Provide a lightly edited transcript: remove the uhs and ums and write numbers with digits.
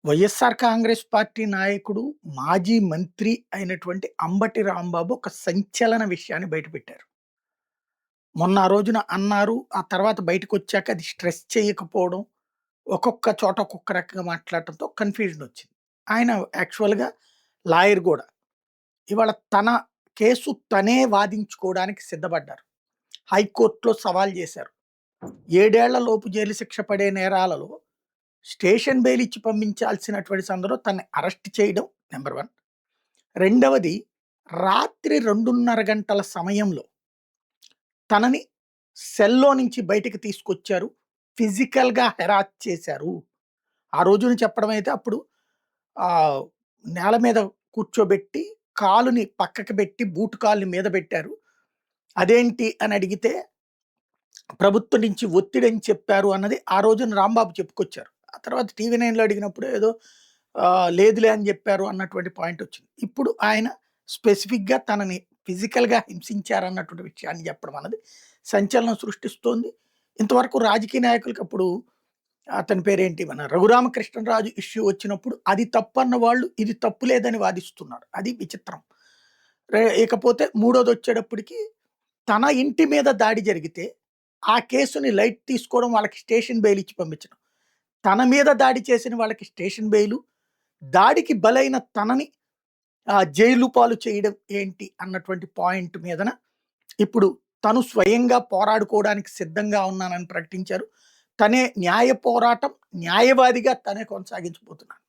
YSR Congress party నాయకుడు, మాజీ మంత్రి అయినటువంటి అంబటి రాంబాబు ఒక సంచలన విషయాన్ని బయటపెట్టారు. మొన్న ఆ రోజున అన్నారు. ఆ తర్వాత బయటకొచ్చాక అది స్ట్రెస్ చేయకపోవడం, ఒక్కొక్క చోట ఒక్కొక్క రకంగా మాట్లాడటంతో కన్‌ఫ్యూజన్ వచ్చింది. ఆయన యాక్చువల్‌గా లాయర్ గూడా. ఇవాళ తన కేసు తనే వాదించుకోవడానికి సిద్ధపడ్డారు. హైకోర్ట్‌లో సవాల్ చేశారు. 7 ఏళ్ల లోపు జైలు శిక్ష పడే నేరాలలో స్టేషన్ బెయిల్ ఇచ్చి పంపించాల్సినటువంటి సందర్భంలో తనని అరెస్ట్ చేయడం నంబర్ 1. రెండవది రాత్రి 2:30 గంటల సమయంలో తనని సెల్‌లో నుంచి బయటికి తీసుకొచ్చారు. ఫిజికల్‌గా హెరాస్ చేశారు. ఆ రోజున చెప్పడం అయితే అప్పుడు ఆహ్, నేల మీద కూర్చోబెట్టి కాలుని పక్కకి బెట్టి బూట్ కాలుని మీద బెట్టారు. అదేంటి అని అడిగితే ప్రభుత్వం నుంచి ఒత్తిడని చెప్పారు అన్నది ఆ రోజున రాంబాబు చెప్పుకొచ్చారు. ఆ తర్వాత టీవీ నైన్‌లో అడిగినప్పుడు ఏదో లేదులే అని జెప్పారు అన్నటువంటి పాయింటొచ్చింది. ఇప్పుడు ఆయన స్పెసిఫిక్‌గా తనని ఫిజికల్‌గా హింసించారన్నటువంటి విషయాన్ని చెప్పడం అన్నది సంచలనం సృష్టిస్తోంది. ఇంతవరకు రాజకీయ నాయకులకి అప్పుడు అతని పేరేంటి మన రఘురామకృష్ణరాజు ఇష్యూ వచ్చినప్పుడు అది తప్పన్న వాళ్ళు ఇది తప్పు లేదని వాదిస్తున్నారు. అది విచిత్రం. ఇకపోతే మూడోదొచ్చేటప్పటికి తన ఇంటి మీద దాడి జరిగితే ఆ కేసుని లైట్ తీసుకోవడం, వాళ్ళకి స్టేషన్ బెయిల్ ఇచ్చి పంపించడం. తన మీద దాడి చేసిన వాళ్ళకి స్టేషన్ బెయిలు, దాడికి బలైన తనని జైలు పాలు చేయడం ఏంటి అన్నటువంటి పాయింట్ మీదన ఇప్పుడు తను స్వయంగా పోరాడుకోవడానికి సిద్ధంగా ఉన్నానని ప్రకటించారు. తనే న్యాయ పోరాటం, న్యాయవాదిగా తనే కొనసాగించబోతున్నాను.